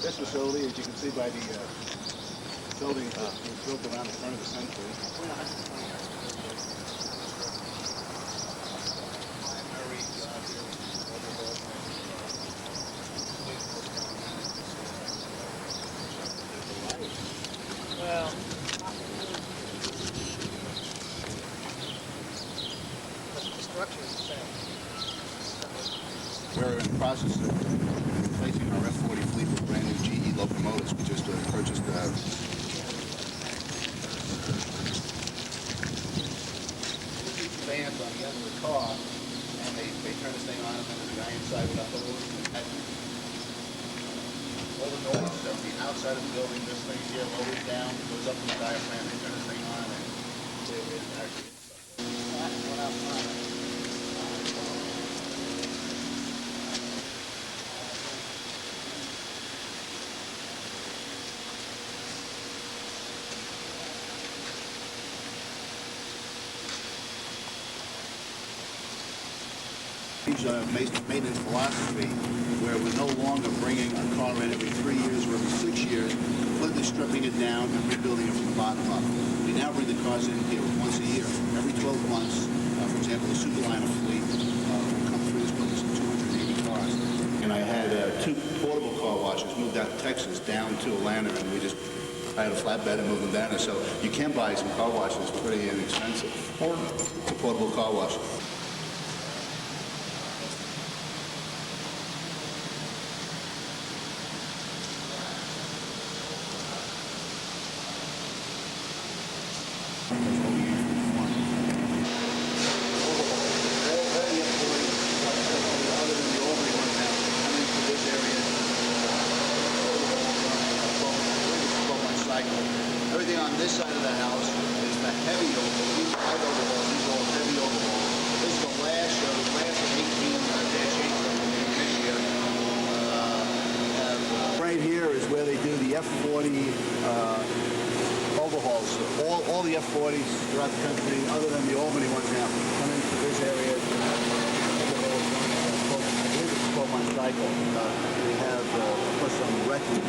This facility, as you can see by the building, was built around the turn of the century. Well, the structure is the same. We're in the process of replacing our F-40 fleet with brand new GE locomotives. We just purchased fans on the end of the car, and they turn this thing on, and then the guy inside with a hose. All the noise on the outside of the building, this thing here lowers down, goes up to the diaphragm, they turn this thing on, and it's actually inside. Maintenance philosophy, where we're no longer bringing a car in every 3 years or every 6 years, completely stripping it down and rebuilding it from the bottom up. We now bring the cars in here once a year, every 12 months. For example, the Superliner fleet will come through this building, some 280 cars. And I had 2 portable car washers moved out to Texas down to Atlanta, and I had a flatbed and moved them down there. So you can buy some car washers pretty inexpensive. It's a portable car washer. Everything on this side of the house is the heavy overhaul. These are light overhauls. These are all heavy overhauls. This is the last of 18-8 here. Right here is where they do the F-40 overhauls. All the F-40s throughout the country, other than the Albany ones now, come into this area. I believe it's 12-month cycle. We have put some record.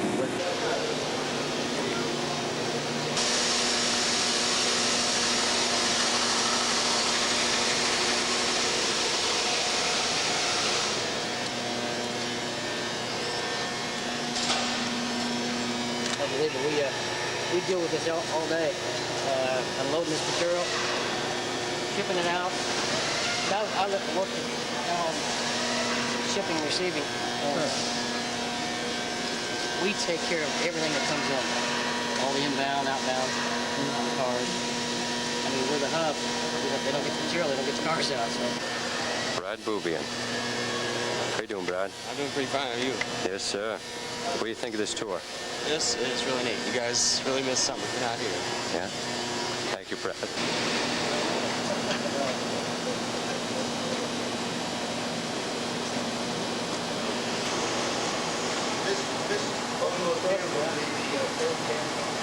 We deal with this all day, unloading this material, shipping it out. I work shipping and receiving. We take care of everything that comes in, all the inbound, outbound, on the cars. I mean, we're the hub. If they don't get the material, they don't get the cars out. So. Brad Bouvian. How you doing, Brad? I'm doing pretty fine. How are you? Yes, sir. What do you think of this tour? This is really neat. You guys really missed something if you're not here. Yeah. Thank you, Brad. This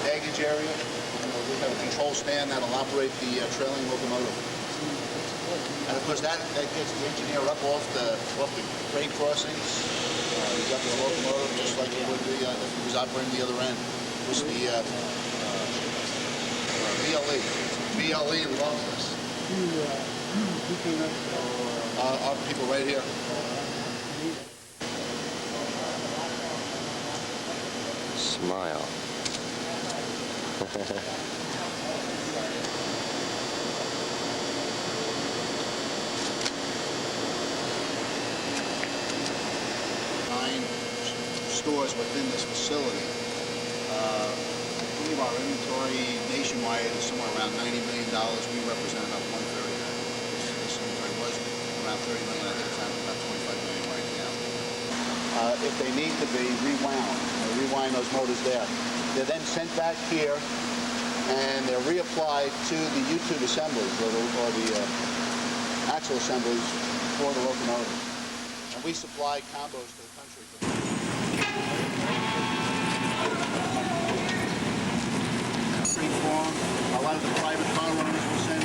baggage area. We have a control stand that'll operate the trailing locomotive. And of course that gets the engineer up off the grade crossings. He's up in the locomotive just like it would be if he was operating the other end. Which the BLE loves this. Our people right here. Smile. Stores within this facility. I believe our inventory nationwide is somewhere around $90 million. We represent about 1/3 of that. This inventory was around $30 million. I think it's about $25 million right now. If they need to be rewound, rewind those motors there. They're then sent back here and they're reapplied to the U-tube assemblies or the axle assemblies for the locomotive. And we supply combos to the country. A lot of the private car owners will send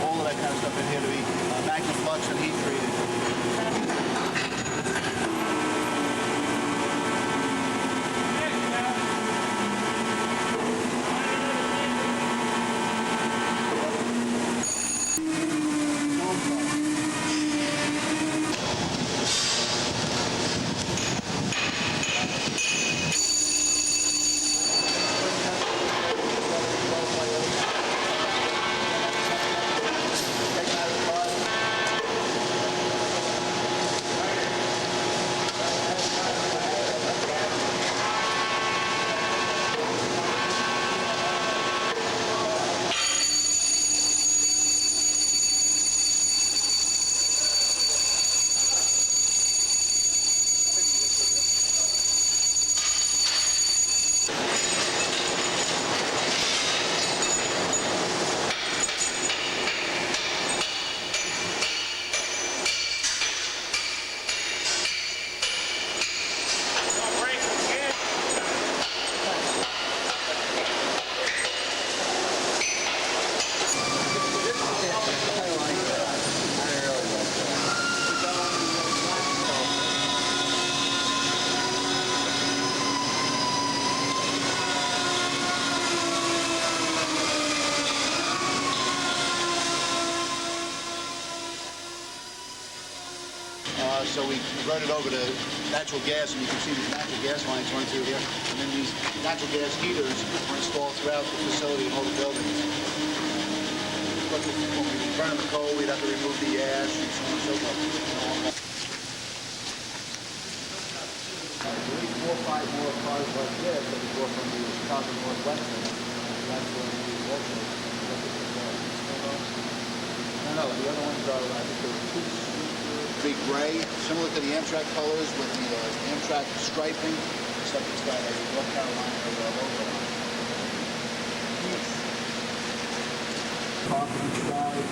all of that kind of stuff in here to be magnaflux and heat treated. converted over to natural gas, and you can see these natural gas lines run through here. And then these natural gas heaters were installed throughout the facility and all the buildings. But when we burn the coal, we'd have to remove the ash and so on and so forth. 4 or 5 more cars like this that we go from the Chicago Northwestern. That's where we also no, the other ones are, I think they're big gray, similar to the Amtrak colors with the Amtrak striping, except it's got a North Carolina logo on it. Parking inside.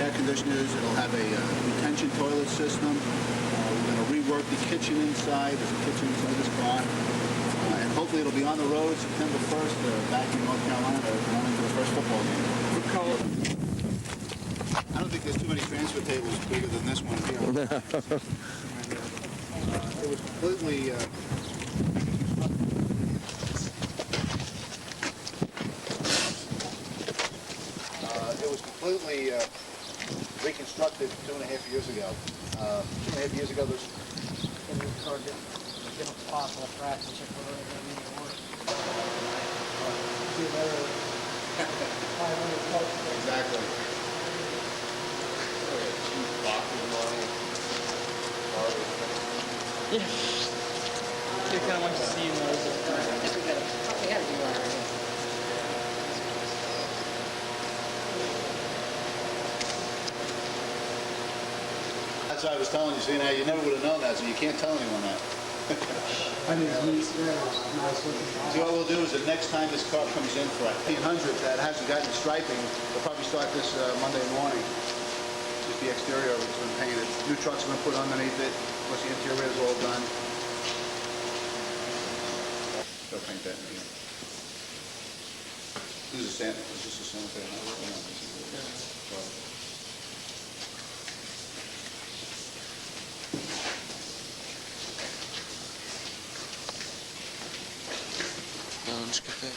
Air conditioners, it'll have a retention toilet system. We're going to rework the kitchen inside. There's a kitchen inside this barn. And hopefully it'll be on the road September 1st back in North Carolina running to the first football game. I don't think there's too many transfer tables bigger than this one here. It was completely... it was completely reconstructed 2.5 years ago. 2.5 years ago, there's... Different possible cracks and check whether they're going to need to work. Exactly. Yeah. So kind of like to see those. I think we got to do that right here. That's what I was telling you, see, now you never would have known that, so you can't tell anyone that. See, what we'll do is the next time this car comes in for 1800 that hasn't gotten striping, we'll probably start this Monday morning. Just the exterior of it's been painted. New trucks have been put underneath it. Plus the interior is all done. They'll paint that in here. This is a Santa. Is this a Santa Fe? Lounge Cafe.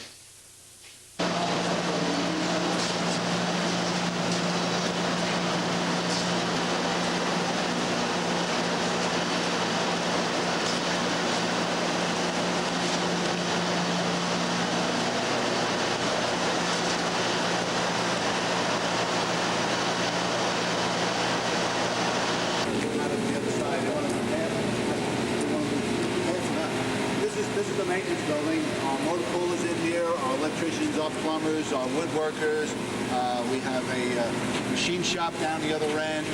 This is the maintenance building. Our motor pool is in here, our electricians, our plumbers, our woodworkers. We have a machine shop down the other end.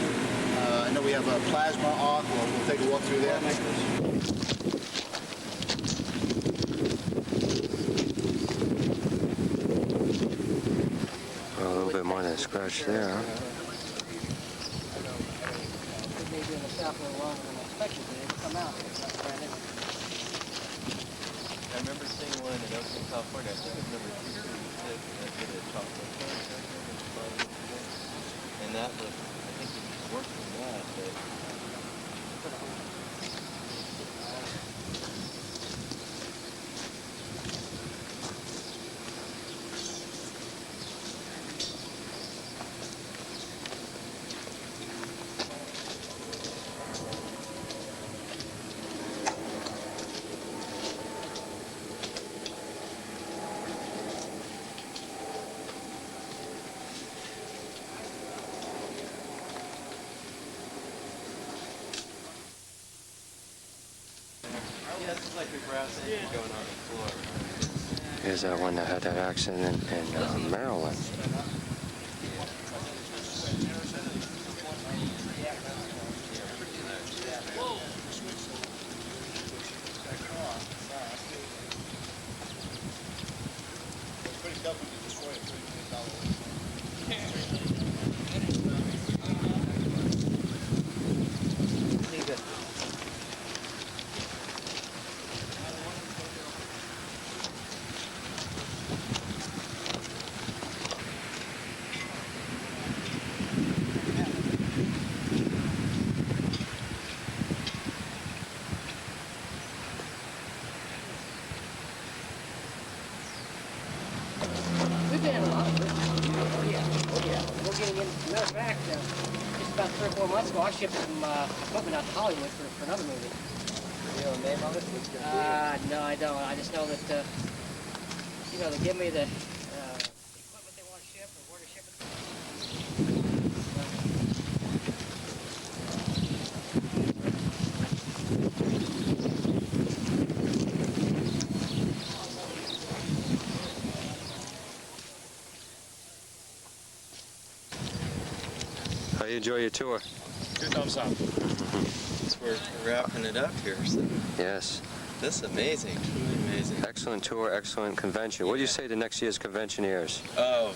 I know we have a plasma arc. We'll take a walk through there. Well, a little bit more than a scratch there, huh? Maybe in the south a little longer than expected, but it'll come out. It's not brand new. I remember seeing one in Oakland, California. I think it was number 236 that did a chocolate coat. And that was, I think it worked from that, but... Yeah, it's like a grass engine going on the floor. Here's that one that had that accident in Maryland. It's pretty tough when you destroy a $3 million. We've been in a lot of business. Oh yeah. We're getting in. Matter of fact, about 3 or 4 months ago, I shipped some equipment out to Hollywood for another movie. You know the name of it? What's it gonna No, I don't. I just know that, you know, they give me the equipment they want to ship or where to ship it. How you enjoy your tour? Two thumbs up. So we're wrapping it up here, so Yes. this is amazing, truly amazing. Excellent tour, excellent convention. What do you say to next year's conventioneers? Oh,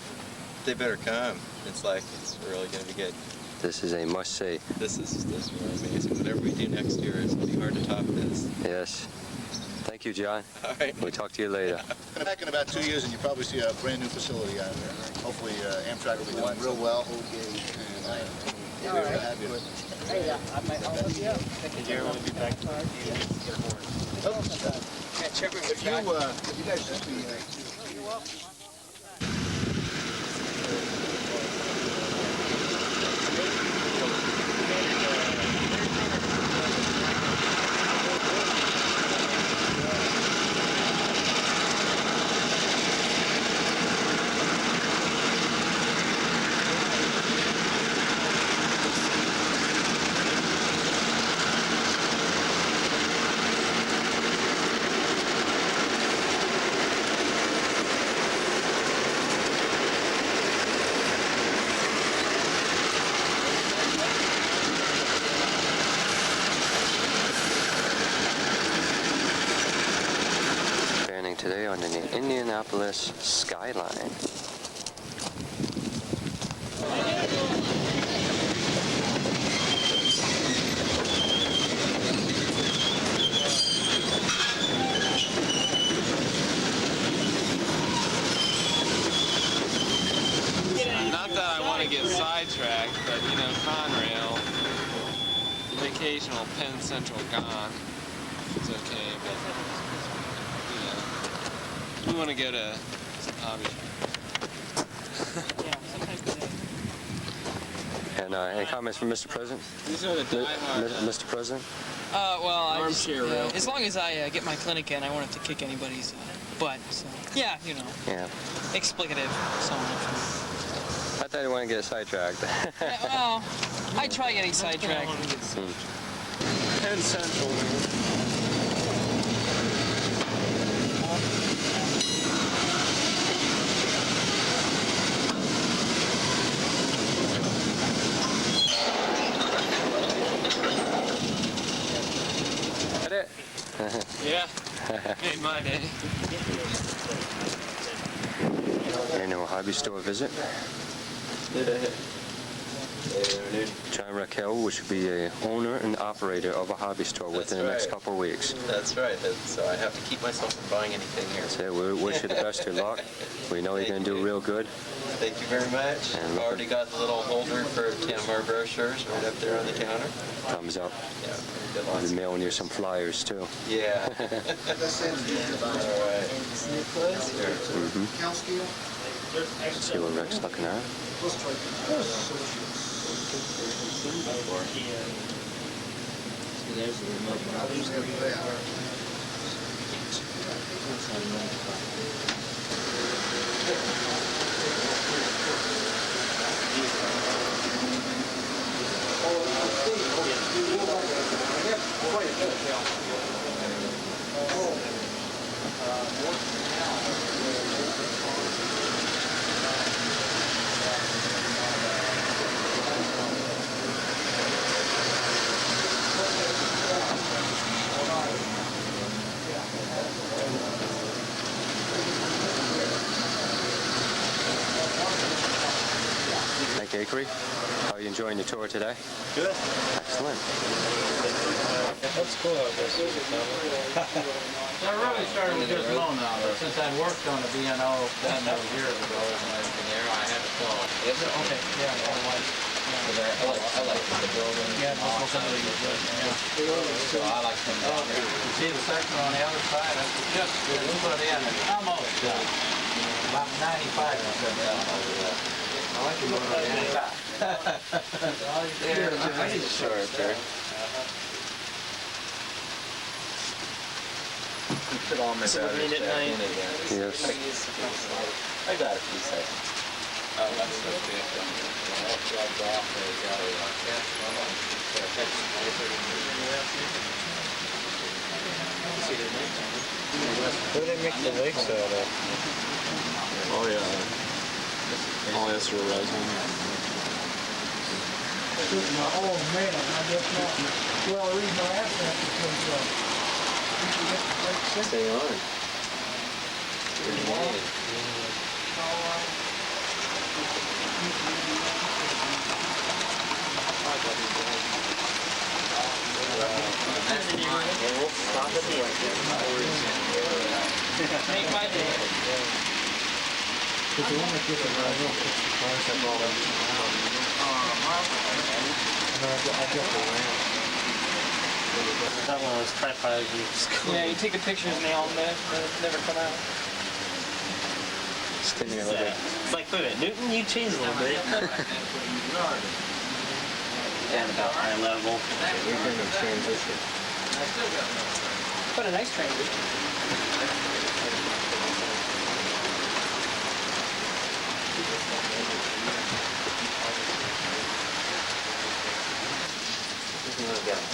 they better come. It's like, it's really gonna be good. This is a must-see. This is really amazing. Whatever we do next year is gonna be hard to top this. Yes. Thank you, John. All right. We'll talk to you later. Back in about 2 years, and you probably see a brand new facility out there. Hopefully, Amtrak will be doing real well. And we're to have you. Hey, I'll look you up. Jerry will be back. If you guys just be, Standing today on the Indianapolis skyline. Not that I want to get sidetracked, but you know, Conrail, the occasional Penn Central gone, it's okay, but you know, we want to go to some hobby. Yeah, sometimes they do. And any comments from Mr. President? These are the Mr. President? Well, I just, Armchair rail. as long as I get my clinic in, I won't have to kick anybody's butt. So, yeah, you know, Yeah. explicative, so much. I thought you want to get sidetracked. Yeah, well, I try getting sidetracked. Penn Central. That it? Yeah, made my day. Annual hobby store visit. John Raquel, which will be a owner and operator of a hobby store within the next right. couple of weeks. That's right. So I have to keep myself from buying anything here. That's it. We wish you the best of luck. We know you're going to do real good. Thank you very much. And I've already got the little holder for TAMR brochures right up there on the counter. Thumbs up. Yeah, got I'll lots be mailing you some flyers too. Yeah. All right. Here. See what Rick's looking at. There's the remote. Thank you, Acre. How are you enjoying the tour today? Good. Excellent. That's cool out there. I really started with just low now, though, since I worked on the BNO years ago as an engineer, I had to fill it. Is it? Okay, yeah, otherwise, I like the building. yeah, most of somebody was good, yeah. So I like them down there. You see the section on the other side, that's just put in, it's almost done. About 95% done over there. I like to go to the end. I need a sharper. You put all my batteries back in again. Yes. I got a few seconds. Oh, that's okay. What do they make the lakes out of? Oh yeah. Polyester resin. Oh man, I guess not. Well, the reason I asked that because Stay on. Pretty neat. Make my day. But the one that gets it right now, puts the cars up all up and down. I got the ramp. That one of those tripods you just go. Yeah, you take the pictures and they all never come out. Yeah. It's like, wait a minute, Newton, you changed a little bit. And about eye level. Weekend of transition. Quite a nice transition.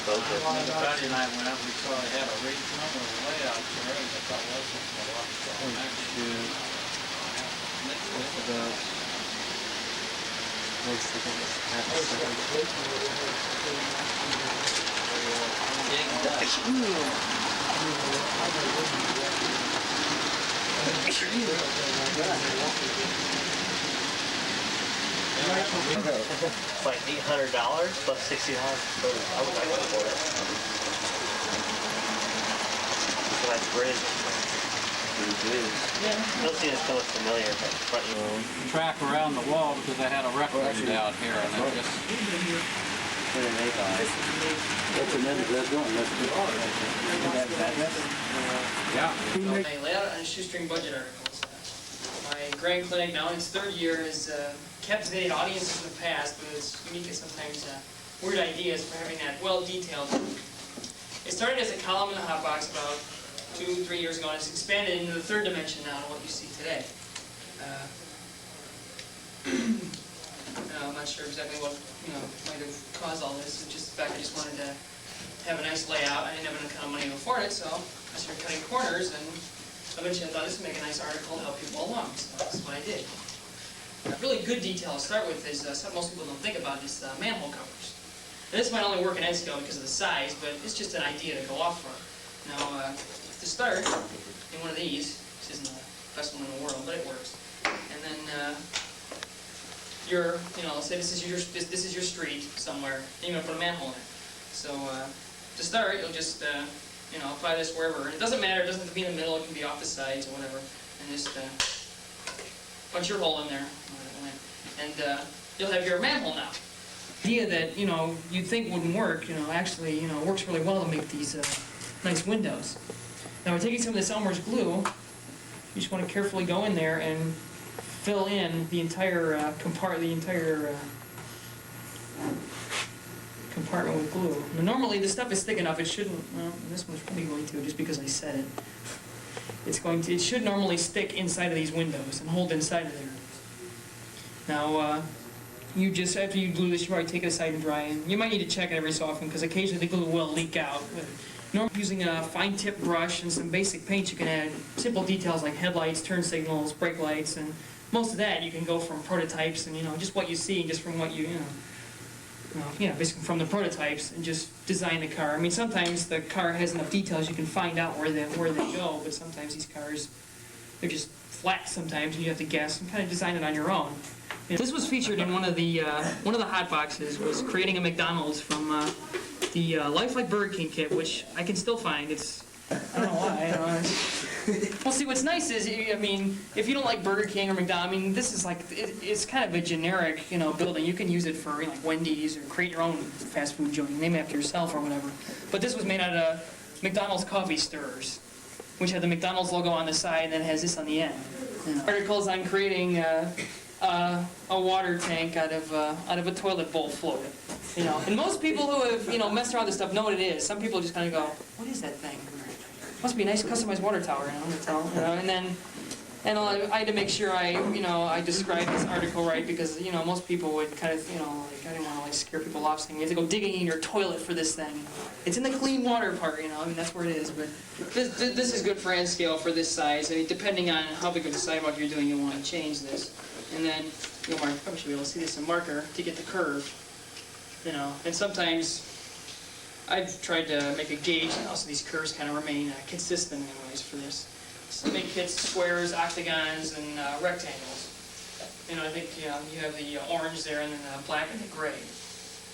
When Patty and I went up, we saw they had a regional with a layout there, and I thought, well, this is a lot of It's like $800 plus $60. I would like to afford it. So that's bridge. You'll see this still look familiar, but front track around the wall because I had a record out here, and I just... I lay out on Shoestring Budget articles. My Grand Clinic, now in its third year, has captivated audiences in the past, but it's unique and sometimes weird ideas for having that well-detailed. It started as a column in the Hot Box about 2-3 years ago, and it's expanded into the third dimension now, what you see today. I'm not sure exactly what might have caused all this. It's just the fact I just wanted to have a nice layout. I didn't have enough kind of money to afford it, so I started cutting corners, and eventually I thought this would make a nice article to help people along. So that's what I did. A really good detail to start with is something most people don't think about is manhole covers. And this might only work in N-scale because of the size, but it's just an idea to go off for. Now, to start, in one of these, this isn't the best one in the world, but it works. And then say this is your street somewhere, and you're gonna put a manhole in it. So to start, you'll just apply this wherever. And it doesn't matter; it doesn't have to be in the middle. It can be off the sides or whatever. And just punch your hole in there, and you'll have your manhole now. The idea that you'd think wouldn't work, actually works really well to make these nice windows. Now we're taking some of this Elmer's glue. You just want to carefully go in there and fill in the entire compartment with glue. Now, normally this stuff is thick enough; it shouldn't. Well, this one's probably going to, just because I said it. It should normally stick inside of these windows and hold inside of there. Now, you just after you glue this, you probably take it aside and dry, and you might need to check it every so often because occasionally the glue will leak out. Normally, using a fine-tip brush and some basic paint, you can add simple details like headlights, turn signals, brake lights, and most of that you can go from prototypes and just what you see, just from what basically from the prototypes, and just design the car. I mean, sometimes the car has enough details you can find out where they go, but sometimes these cars, they're just flat sometimes, and you have to guess and kind of design it on your own. This was featured in one of the hot boxes, was creating a McDonald's from the Lifelike Burger King kit, which I can still find. I don't know why. Well, see, what's nice is, if you don't like Burger King or McDonald's, this is it's kind of a generic, building. You can use it for like Wendy's or create your own fast food joint, name it after yourself or whatever. But this was made out of McDonald's coffee stirrers, which have the McDonald's logo on the side and then it has this on the end. Articles on creating a water tank out of a toilet bowl floating. You know, and most people who have, you know, messed around with this stuff know what it is. Some people just kind of go, what is that thing? Must be a nice customized water tower, and then, and I had to make sure I described this article right, because, you know, most people would kind of, you know, like, I didn't want to, like, scare people off saying, you have to go digging in your toilet for this thing. It's in the clean water part, you know, I mean, that's where it is, but this is good for end scale for this size. I mean, depending on how big of a sidewalk you're doing, you want to change this. And then, you know, I probably should be able to see this, a marker to get the curve, you know, and sometimes I've tried to make a gauge, and also these curves kind of remain consistent anyways for this. So make kits, squares, octagons, and rectangles. You know, I think you have the orange there, and then the black and the gray.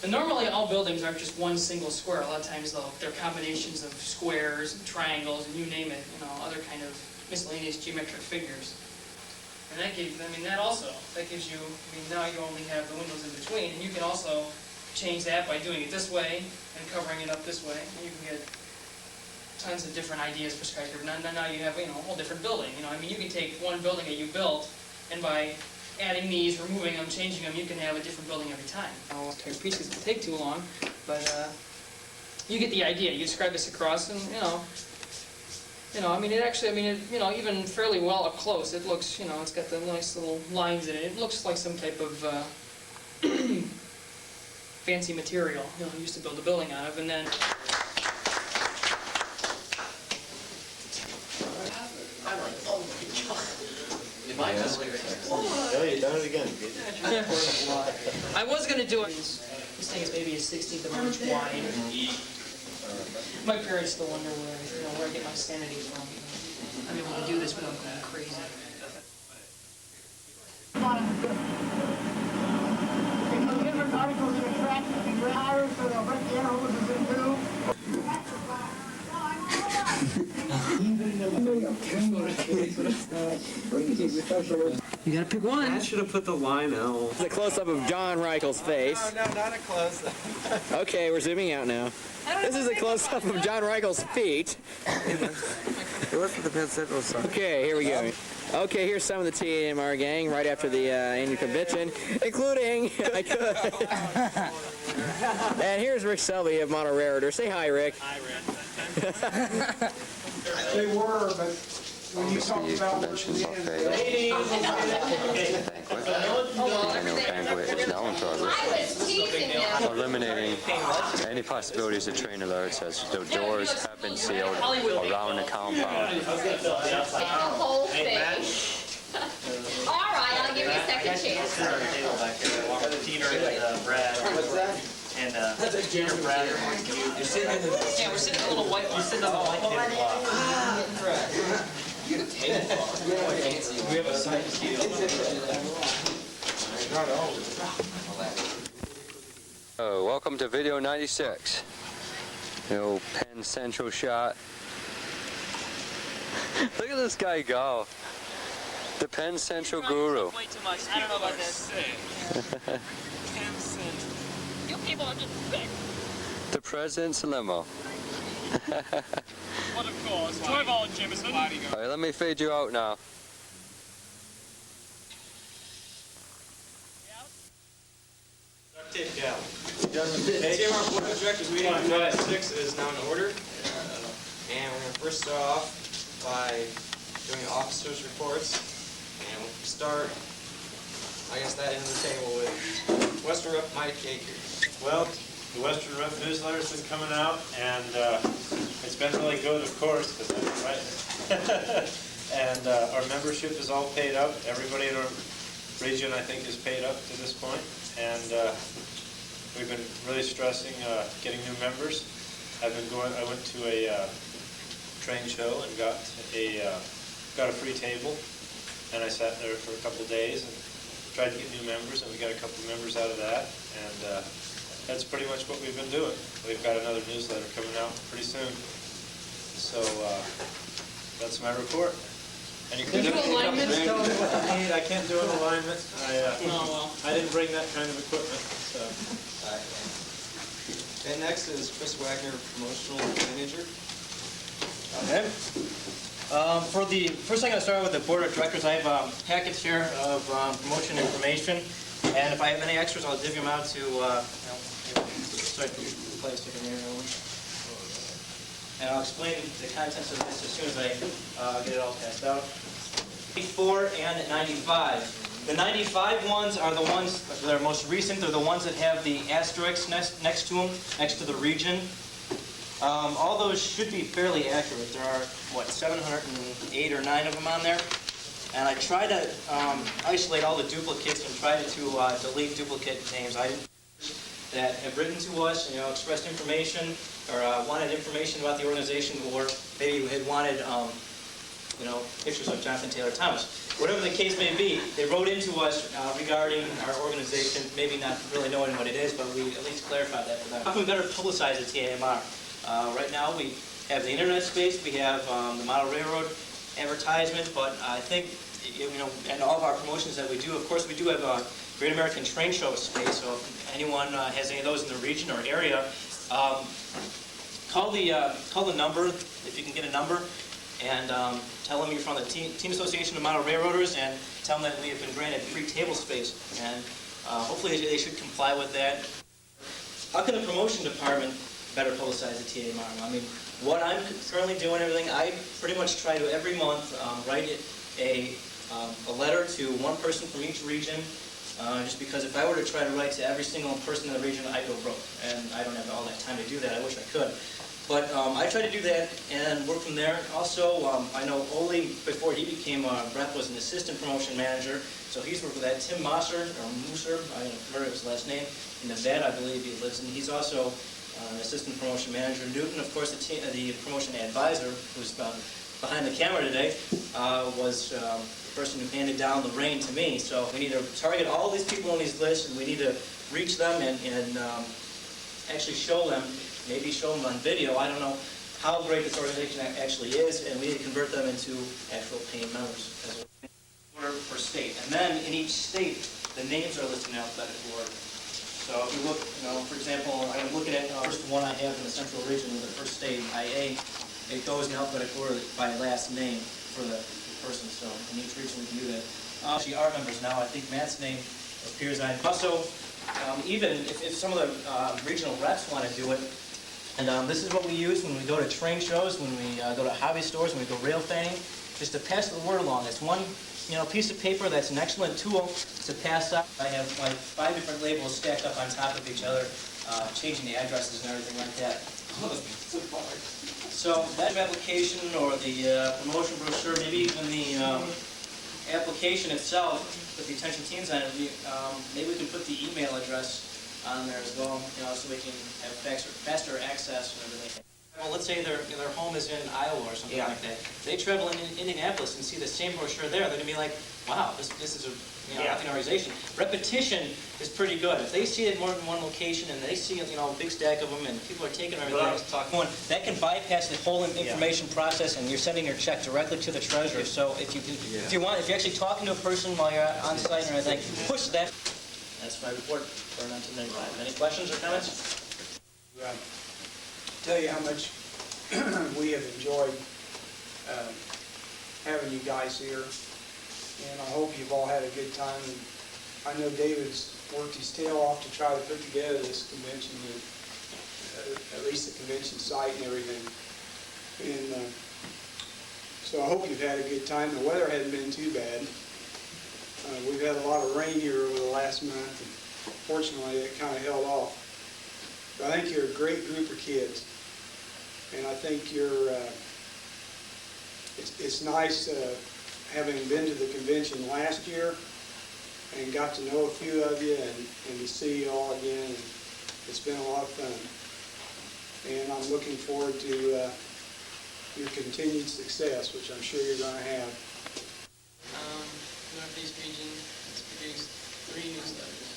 And normally all buildings aren't just one single square. A lot of times they're combinations of squares and triangles, and you name it, you know, other kind of miscellaneous geometric figures. And that gives, I mean, that gives you, I mean, now you only have the windows in between, and you can also change that by doing it this way and covering it up this way, and you can get tons of different ideas for skyscraper. Now you have, you know, a whole different building. You know, I mean, you can take one building that you built, and by adding these, removing them, changing them, you can have a different building every time. All type of pieces will take too long, but you get the idea. You describe this across, and I mean, it actually, I mean, you know, even fairly well up close, it looks, you know, it's got the nice little lines in it. It looks like some type of fancy material, you know, used to build a building out of, and then. Oh, you done it again. I was going to do it. This thing is maybe a 16th of an inch wide. My parents still wonder where I get my sanity from. I'm able to do this without going crazy. Different articles of attraction and tires, so they'll break the air hoses in two. You gotta pick one. I should have put the line out. The close-up of John Reichel's face. No, not a close-up. Okay, we're zooming out now. This is a close-up of John Reichel's feet. It was for the Penn Central side. Okay, here we go. Okay, here's some of the TAMR gang right after the annual convention, including, I could. And here's Rick Selby of Mono Raritor. Say hi, Rick. Hi, Rick. They were, but when you talk about Banquet is now in progress. Eliminating any possibilities of train alerts as the doors have been sealed around the compound. The whole thing. All right, I'll give you a second chance. What's that? And that's Jerry Brad. You're sitting in the Yeah, we're sitting in a little white. You're sitting on the white table block. Correct. You get a table. We have a site seal. Oh, welcome to video 96. The old Penn Central shot. Look at this guy go. The Penn Central guru. Way too much. I don't know about this. Penn Central. You people are just sick. The president's limo. What of course. Drive on, Jameson. All right, let me fade you out now. Yeah. TAMR Board of Directors meeting on July 6th is now in order. And we're going to first start off by doing officers' reports. And we'll start, I guess, that end of the table with Western Rep Mike Akers. Well, the Western Rep newsletter's been coming out, and it's been really good, of course, because I've been writing it. And our membership is all paid up. Everybody in our region, I think, is paid up to this point. And we've been really stressing getting new members. I went to a train show and got a free table, and I sat there for a couple days and tried to get new members, and we got a couple members out of that. And that's pretty much what we've been doing. We've got another newsletter coming out pretty soon. So that's my report. And you can do alignments? I can't do an alignment. I didn't bring that kind of equipment. So. And next is Chris Wagner, promotional manager. Okay. For the first thing, I'm going to start with the board of directors. I have packets here of promotion information, and if I have any extras, I'll divvy them out to. Sorry, place it in here. And I'll explain the contents of this as soon as I get it all passed out. 94 and 95. The 95 ones are the ones that are most recent. They're the ones that have the asterisks next to them, next to the region. All those should be fairly accurate. There are, what, 708 or 9 of them on there. And I try to isolate all the duplicates and try to delete duplicate names. That have written to us, expressed information or wanted information about the organization, or maybe had wanted, pictures of Jonathan Taylor Thomas. Whatever the case may be, they wrote into us regarding our organization, maybe not really knowing what it is, but we at least clarified that for them. How can we better publicize the TAMR? Right now, we have the internet space, we have the model railroad advertisement, but I think, and all of our promotions that we do, of course, we do have a Great American Train Show space, so if anyone has any of those in the region or area, call the number, if you can get a number, and tell them you're from the Team Association of Model Railroaders, and tell them that we have been granted free table space, and hopefully they should comply with that. How can the promotion department better publicize the TAMR? I mean, what I'm currently doing, I pretty much try to every month write a letter to one person from each region. Just because if I were to try to write to every single person in the region, I'd go broke, and I don't have all that time to do that. I wish I could. But I try to do that and work from there. Also, I know Ole, before he became a rep, was an assistant promotion manager, so he's worked with that. Tim Mosser, or Mooser, I don't remember his last name, in Nevada, I believe he lives in. He's also an assistant promotion manager. Newton, of course, the promotion advisor, who's behind the camera today, was the person who handed down the reign to me. So we need to target all these people on these lists, and we need to reach them and actually show them, maybe show them on video. I don't know how great this organization actually is, and we need to convert them into actual paying members as well. For state. And then in each state, the names are listed in alphabetical order. So if you look, for example, I'm looking at the first one I have in the central region, the first state, IA. It goes in alphabetical order by last name for the person, so in each region we can do that. Actually, our members now, I think Matt's name appears on. Also, even if some of the regional reps want to do it, and this is what we use when we go to train shows, when we go to hobby stores, when we go rail fanning, just to pass the word along. It's one piece of paper that's an excellent tool to pass up. I have like 5 different labels stacked up on top of each other, changing the addresses and everything like that. So that application or the promotion brochure, maybe even the application itself with the attention teams on it, maybe we can put the email address on there as well, so we can have faster access and everything. Well, let's say their home is in Iowa or something like that. They travel in Indianapolis and see the same brochure there. They're gonna be like, "Wow, this is a an organization." Repetition is pretty good. If they see it more than one location and they see a big stack of them and people are taking everything, that can bypass the whole information process, and you're sending your check directly to the treasurer. So if you're actually talking to a person while you're on site or anything, push that. That's my report for 1995. Any questions or comments? Tell you how much we have enjoyed having you guys here, and I hope you've all had a good time. And I know David's worked his tail off to try to put together this convention, at least the convention site and everything. And so I hope you've had a good time. The weather hasn't been too bad. We've had a lot of rain here over the last month, and fortunately it kind of held off. But I think you're a great group of kids. And I think it's nice having been to the convention last year and got to know a few of you and to see you all again. And it's been a lot of fun. And I'm looking forward to your continued success, which I'm sure you're going to have. Northeast region has produced 3 newsletters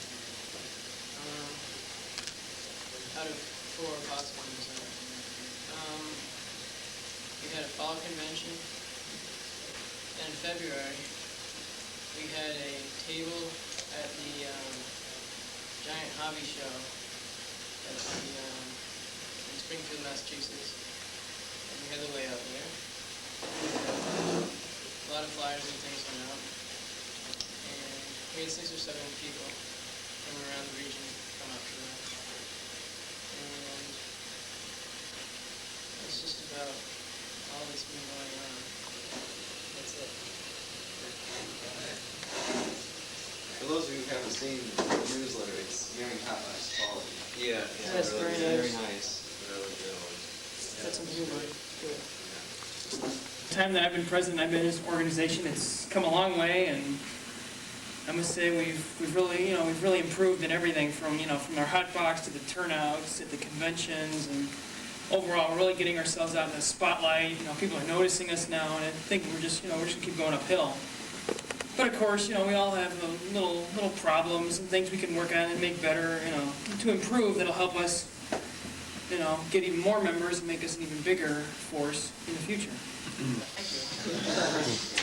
out of 4 possible newsletters. We had a fall convention, and in February we had a table at the giant hobby show in Springfield, Massachusetts. And we had the way out there. 7 people from around the region come out for that. And that's just about all that's been going on. That's it. For those of you who haven't seen the newsletter, it's very top-notch quality. Yeah, That's really, very very nice. nice. really good. That's some humor to it. The time that I've been president, I've been in this organization, it's come a long way, and I must say we've really improved in everything from our hot box to the turnouts at the conventions, and overall we're really getting ourselves out in the spotlight. People are noticing us now, and I think we're just gonna keep going uphill. But of course, we all have little problems and things we can work on and make better, to improve. That'll help us, get even more members and make us an even bigger force in the future. Thank you.